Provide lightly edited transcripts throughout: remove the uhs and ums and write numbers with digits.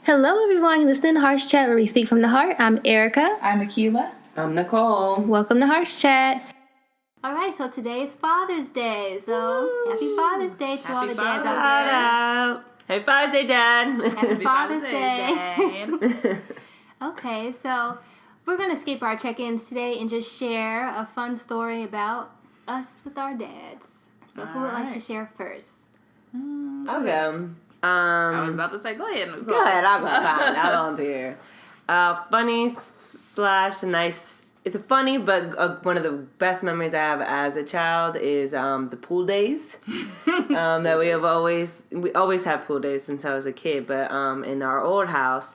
Hello, everyone. Listening to HeartsChat, where we speak from the heart. I'm Erica. I'm Akila. I'm Nicole. Welcome to HeartsChat. All right, so today is Father's Day. So happy Father's Day to all the dads out there. Happy Father's Day, Dad. Happy Father's Day. Dad. Okay, so we're going to skip our check-ins today and just share a fun story about us with our dads. So who would like to share first? I'll go. I was about to say, go ahead, Nicole. Go ahead, I'll go. Fine, I'll volunteer. Funny slash nice. It's a funny, but one of the best memories I have as a child is the pool days. That we always have pool days since I was a kid. But in our old house,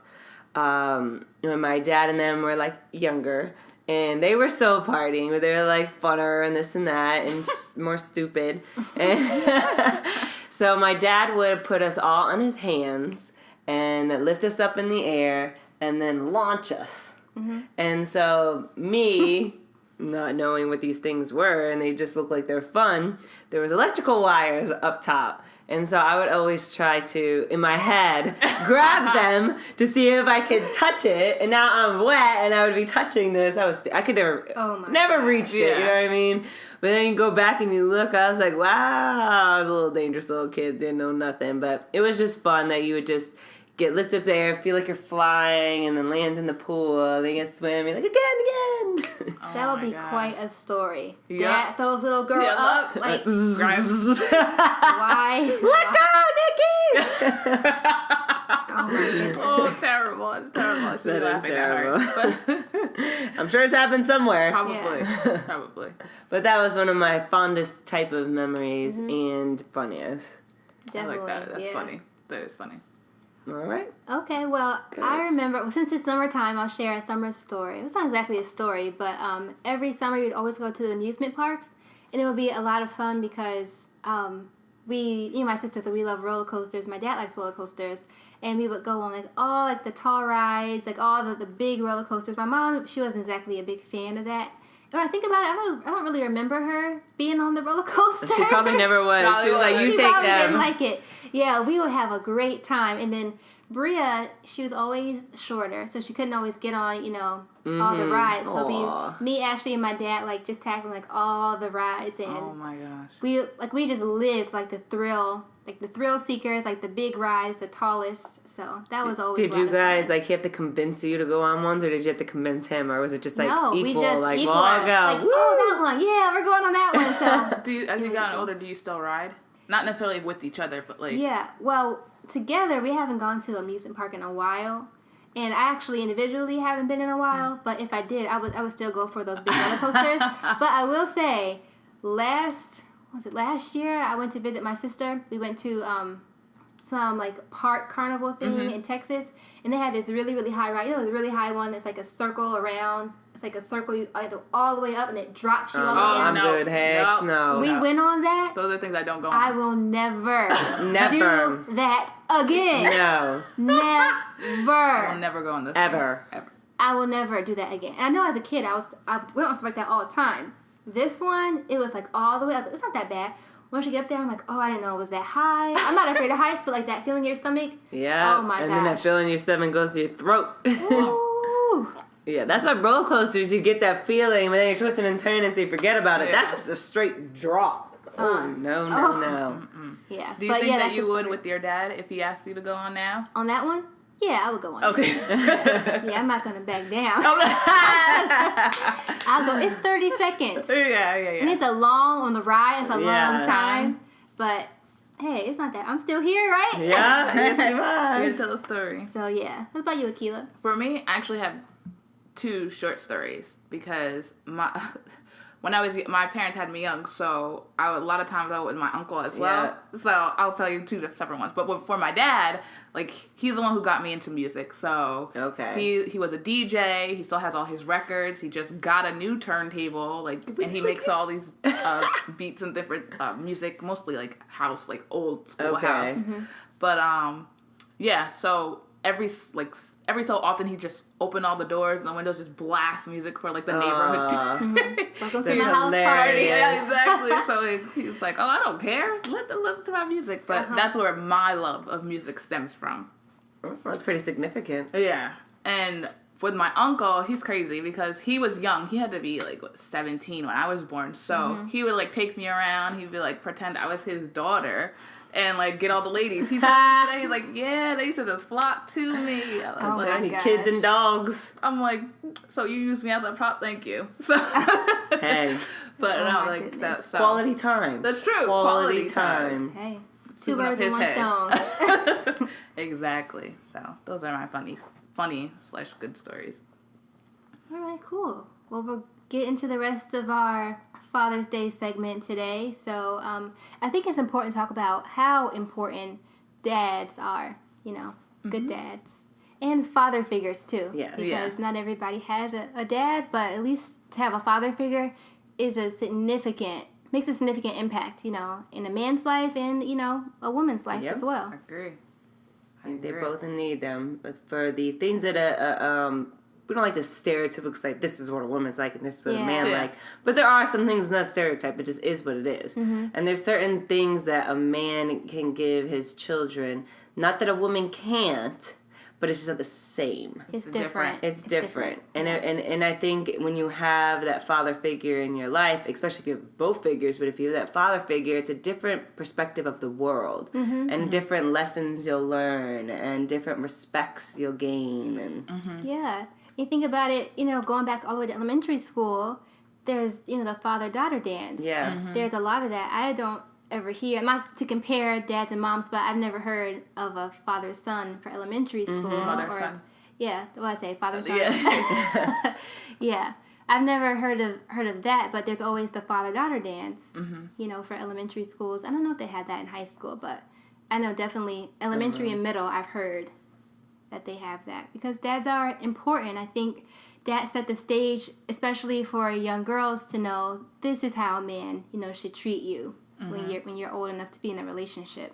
when my dad and them were like younger, and they were still partying, but they were like funner and this and that and more stupid. And so my dad would put us all on his hands and lift us up in the air and then launch us. Mm-hmm. And so me, not knowing what these things were, and they just looked like they're fun, there was electrical wires up top. And so I would always try to, in my head, grab them to see if I could touch it. And now I'm wet, and I would be touching this. I could never reached it. You know what I mean? But then you go back and you look. I was like, wow, I was a little dangerous little kid. Didn't know nothing. But it was just fun that you would just get lifted up there, feel like you're flying, and then land in the pool. And then you get swim. You're like, again. Oh, that would be quite a story. Yep. Dad throws little girl up, like, why? Let go, Nikki! Oh, terrible. It's terrible. I should be laughing that hard. I'm sure it's happened somewhere. Probably. But that was one of my fondest type of memories and funniest. Definitely. I like that. That's funny. That is funny. All right. Okay, well, good. I remember, since it's summertime, I'll share a summer story. It's not exactly a story, but every summer we'd always go to the amusement parks, and it would be a lot of fun because my sisters, we love roller coasters. My dad likes roller coasters, and we would go on like all like the tall rides, like all the big roller coasters. My mom, she wasn't exactly a big fan of that. And when I think about it, I don't really remember her being on the roller coaster. She probably never was. She was like, "You take them." She probably didn't like it. Yeah, we would have a great time. And then Bria, she was always shorter, so she couldn't always get on, all the rides. So me, Ashley, and my dad, like, just tackling, like, all the rides. And oh, my gosh. We just lived, like, the thrill seekers, like, the big rides, the tallest. So that was always Did you guys, like, he have to convince you to go on ones, or did you have to convince him, or was it just, like, equal? We just like, equal. Well, I'll go. Like, that one. Yeah, we're going on that one. So As you gotten older, do you still ride? Not necessarily with each other, but, like... Yeah, well, together, we haven't gone to an amusement park in a while. And I actually individually haven't been in a while, but if I did, I would still go for those big roller coasters. But I will say, last year, I went to visit my sister. We went to some like park carnival thing in Texas, and they had this really, really high ride. The really high one that's like a circle around. It's like a circle you all the way up, and it drops you all the way down. I'm good. Heck, no. We went on that. Those are things I don't go on. I will never do that again. No. Never. I'll never go on this. Ever. I will never do that again. And I know as a kid, I went on stuff like that all the time. This one, it was like all the way up. It's not that bad. Once you get up there, I'm like, oh, I didn't know it was that high. I'm not afraid of heights, but like that feeling in your stomach. Yeah. Oh my gosh. And then that feeling in your stomach goes to your throat. Ooh. Yeah, that's why roller coasters, you get that feeling, but then you're twisting and turning, so you forget about it. That's just a straight drop. No. Yeah. Do you think that you would with your dad if he asked you to go on now? On that one? Yeah, I would go on. Okay. Yeah, I'm not going to back down. I'll go. It's 30 seconds. Yeah. And it's on the ride, it's a long time. But, hey, it's not that. I'm still here, right? Yeah, yes you are. You can tell a story. So, yeah. What about you, Akila? For me, I actually have 2 short stories because my parents had me young, so a lot of times I was with my uncle as well. Yeah. So I'll tell you 2 separate ones. But for my dad, like, he's the one who got me into music. So he was a DJ. He still has all his records. He just got a new turntable, like, and he makes all these beats and different music, mostly like house, like old school house. Mm-hmm. But so every so often he just opened all the doors and the windows, just blast music for like the neighborhood. Welcome to my house party. Yeah, exactly. So he's like, oh, I don't care. Let them listen to my music. But that's where my love of music stems from. Oh, that's pretty significant. Yeah. And with my uncle, he's crazy because he was young. He had to be 17 when I was born. So he would take me around. He'd be pretend I was his daughter and get all the ladies. He's like, yeah, they used to just flock to me. I was my kids and dogs. I'm like, so you use me as a prop? Thank you. So hey, but no, that's so, quality time. That's true. Quality time. Hey, two birds with one stone. Exactly. So those are my funny/good stories. All right, cool. Well, we'll get into the rest of our Father's Day segment today. So I think it's important to talk about how important dads are, good dads. And father figures, too. Yes. Because not everybody has a dad, but at least to have a father figure makes a significant impact, in a man's life and, a woman's life as well. I agree. They both need them. But for the things that we don't like to stereotypically say this is what a woman's like and this is what a man like. But there are some things in that stereotype. It just is what it is. Mm-hmm. And there's certain things that a man can give his children. Not that a woman can't, but it's just not the same. It's different. It's different. And I think when you have that father figure in your life, especially if you have both figures, but if you have that father figure, it's a different perspective of the world. Mm-hmm. And different lessons you'll learn and different respects you'll gain. And Yeah. You think about it, going back all the way to elementary school, there's, the father-daughter dance. Yeah. Mm-hmm. There's a lot of that. I don't ever hear, not to compare dads and moms, but I've never heard of a father-son for elementary school. Mother-son. Yeah, what I say, father-son. Yeah. Yeah. I've never heard of that, but there's always the father-daughter dance, for elementary schools. I don't know if they had that in high school, but I know definitely elementary and middle, I've heard that they have that because dads are important. I think dads set the stage, especially for young girls, to know this is how a man, should treat you when you're old enough to be in a relationship.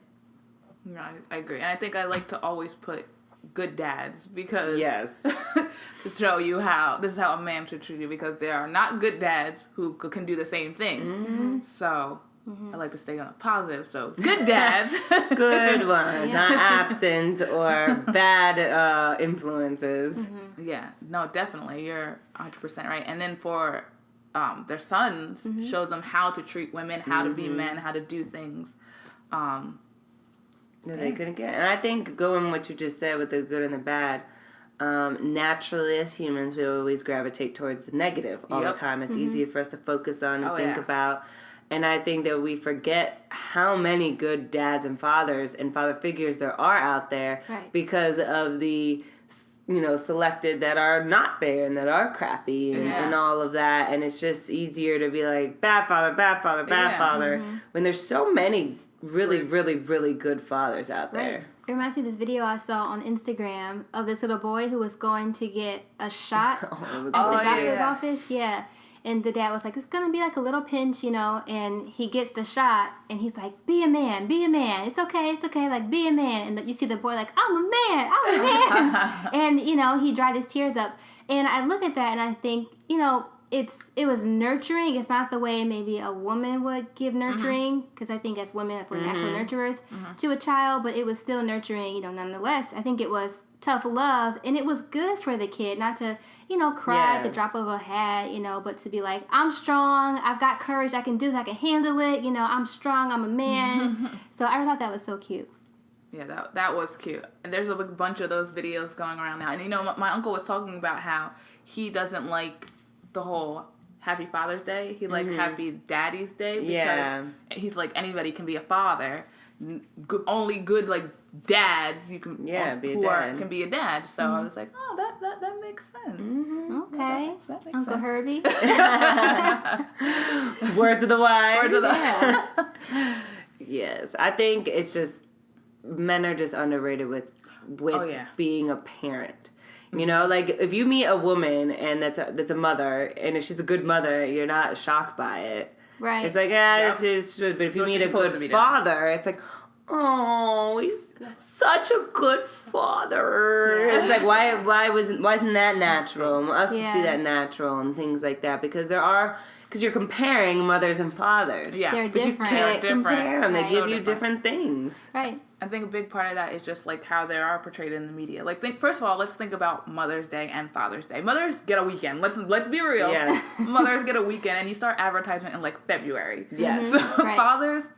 No, I agree, and I think I like to always put good dads because to show you how this is how a man should treat you because there are not good dads who can do the same thing. Mm-hmm. So. I like to stay on a positive, so good dads. Good ones, not absent or bad influences. Mm-hmm. Yeah, no, definitely. You're 100% right. And then for their sons, shows them how to treat women, how to be men, how to do things. That they couldn't get. And I think going what you just said with the good and the bad, naturally as humans, we always gravitate towards the negative all the time. It's easier for us to focus on and think about. And I think that we forget how many good dads and fathers and father figures there are out there because of the, selected that are not there and that are crappy and all of that. And it's just easier to be like, bad father, bad father, bad father, when there's so many really, really, really good fathers out there. It reminds me of this video I saw on Instagram of this little boy who was going to get a shot at the doctor's office. Yeah. And the dad was like, it's going to be like a little pinch, and he gets the shot, and he's like, be a man, it's okay, like, be a man, and you see the boy like, I'm a man, and, he dried his tears up, and I look at that, and I think, it was nurturing. It's not the way maybe a woman would give nurturing, because I think as women, we're natural nurturers to a child, but it was still nurturing, nonetheless. I think it was tough love, and it was good for the kid not to, cry at the drop of a hat, but to be like, I'm strong, I've got courage, I can do this, I can handle it, I'm strong, I'm a man. So I thought that was so cute. Yeah, that was cute. And there's a bunch of those videos going around now. And my uncle was talking about how he doesn't like the whole Happy Father's Day. He likes Happy Daddy's Day because he's like, anybody can be a father. Only good dads you can can be a dad. So I was like, oh, that makes sense. Okay, that makes Uncle sense. Herbie. Words of the wise. Words of the Yes, I think it's just men are just underrated with being a parent. If you meet a woman and that's a mother, and if she's a good mother, you're not shocked by it. Right. It's like, it's just, but if you meet a good father, it's like, oh, he's such a good father. Yeah. It's like, why isn't that natural? I want us to see that natural and things like that, because there are, because you're comparing mothers and fathers. Yes. They're But you different. can't compare them. They Right. give you So different things. Right. I think a big part of that is just like how they are portrayed in the media. Like, first of all, let's think about Mother's Day and Father's Day. Mothers get a weekend. Let's be real. Yes. Mothers get a weekend, and you start advertisement in like February. Yes. So Right. fathers,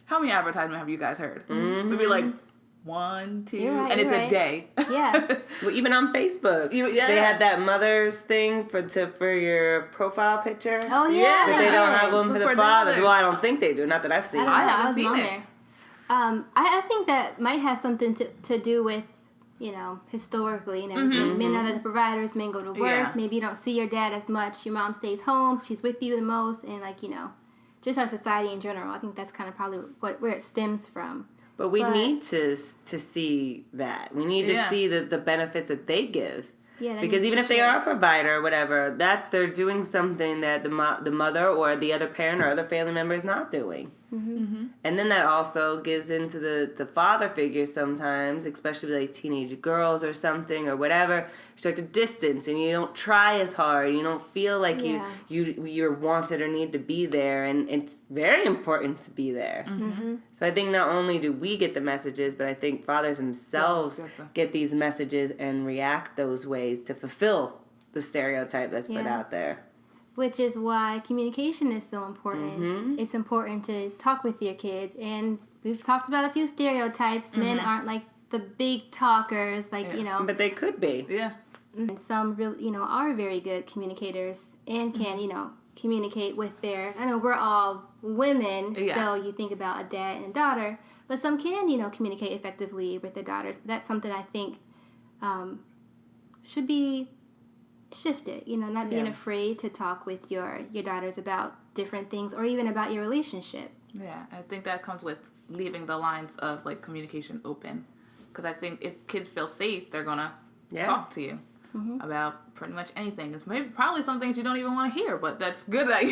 how many advertisements have you guys heard? Mm-hmm. It'd be like 1, 2, You're right, and it's you're a right. day. Yeah. Well, even on Facebook, Yeah. they had that mother's thing for your profile picture. Oh yeah. Yeah. But they don't have one for For the the fathers. mothers. Well, I don't think they do. Not that I've seen. I don't it. know. haven't wasn't seen on it. there. I think that might have something to do with, historically and everything. Men are the providers, men go to work. Yeah. Maybe you don't see your dad as much. Your mom stays home. She's with you the most. And, just our society in general. I think that's kind of probably where it stems from. But we need to see that. We need to Yeah. see the benefits that they give. Yeah, that Because needs even to if they share. are a provider or whatever, they're doing something that the mother or the other parent or other family member is not doing. Mm-hmm. And then that also gives into the father figure sometimes, especially like teenage girls or something or whatever. You start to distance and you don't try as hard. You don't feel like Yeah. you're wanted or need to be there. And it's very important to be there. Mm-hmm. So I think not only do we get the messages, but I think fathers themselves Yes, yes. get these messages and react those ways to fulfill the stereotype that's put Yeah. out there. Which is why communication is so important. Mm-hmm. It's important to talk with your kids. And we've talked about a few stereotypes. Men aren't like the big talkers, But they could be. Yeah. and some really, are very good communicators and can, communicate with I know we're all women, Yeah. so you think about a dad and a daughter, but some can, communicate effectively with their daughters. But that's something I think should be shifted, not being Yeah. afraid to talk with your daughters about different things or even about your relationship. Yeah, I think that comes with leaving the lines of like communication open, because I think if kids feel safe, they're gonna talk to you about pretty much anything. It's probably some things you don't even want to hear, but that's good that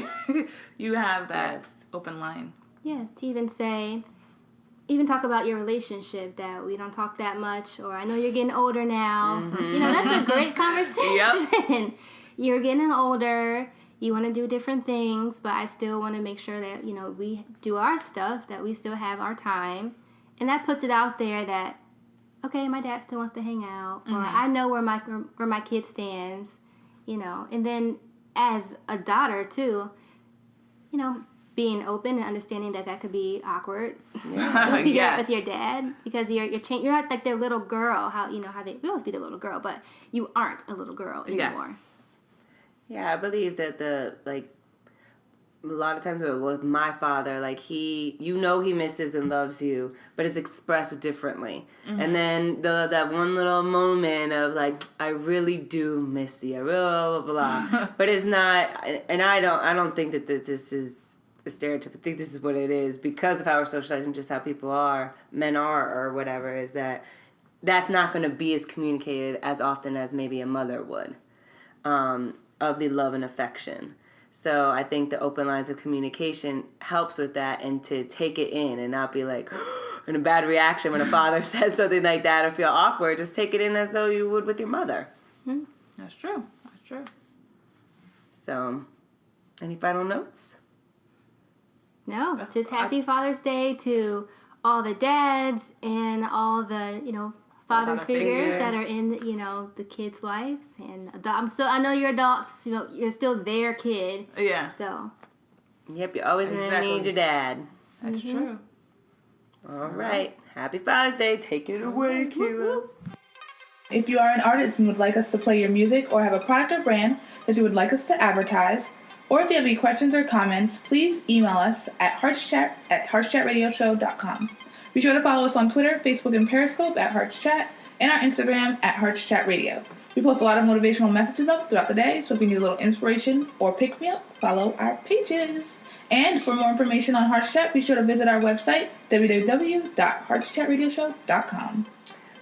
you have that open line. Yeah, to even talk about your relationship, that we don't talk that much, or I know you're getting older now. That's a great conversation. You're getting older, you want to do different things, but I still want to make sure that, we do our stuff, that we still have our time. And that puts it out there that, okay, my dad still wants to hang out, or I know where my kid stands, And then as a daughter, too, being open and understanding that could be awkward with your dad, because you're not like their little girl. How we always be the little girl, but you aren't a little girl anymore. Yes. Yeah, I believe that a lot of times with my father, he misses and loves you, but it's expressed differently. And then that one little moment of I really do miss you, blah blah blah. But it's not, and I don't think that this is a stereotype. I think this is what it is because of how we're socialized and just how men are or whatever, is that's not going to be as communicated as often as maybe a mother would, of the love and affection. So I think the open lines of communication helps with that, and to take it in and not be in a bad reaction when a father says something like that or feel awkward. Just take it in as though you would with your mother. That's true. That's true. So, any final notes? No, just happy Father's Day to all the dads and all the, father figures that are in, the kids' lives. And I know you're adults, you're still their kid. Yeah. So. Yep, you're always going to need your dad. That's true. All right. Happy Father's Day. Take it away, Keela. If you are an artist and would like us to play your music, or have a product or brand that you would like us to advertise, or if you have any questions or comments, please email us at HeartsChat@HeartsChatRadioshow.com. Be sure to follow us on Twitter, Facebook, and Periscope at HeartsChat, and our Instagram at HeartsChatRadio. We post a lot of motivational messages up throughout the day, so if you need a little inspiration or pick-me-up, follow our pages. And for more information on HeartsChat, be sure to visit our website, www.HeartsChatRadioshow.com.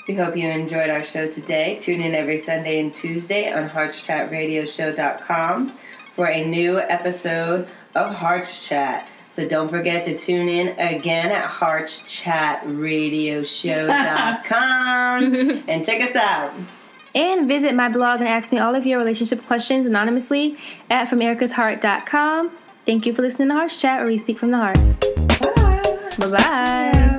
We hope you enjoyed our show today. Tune in every Sunday and Tuesday on HeartsChatRadioshow.com for a new episode of Hearts Chat. So don't forget to tune in again at HeartsChatRadioshow.com and check us out. And visit my blog and ask me all of your relationship questions anonymously at FromErica'sHeart.com. Thank you for listening to HeartsChat, where we speak from the heart. Bye. Bye-bye.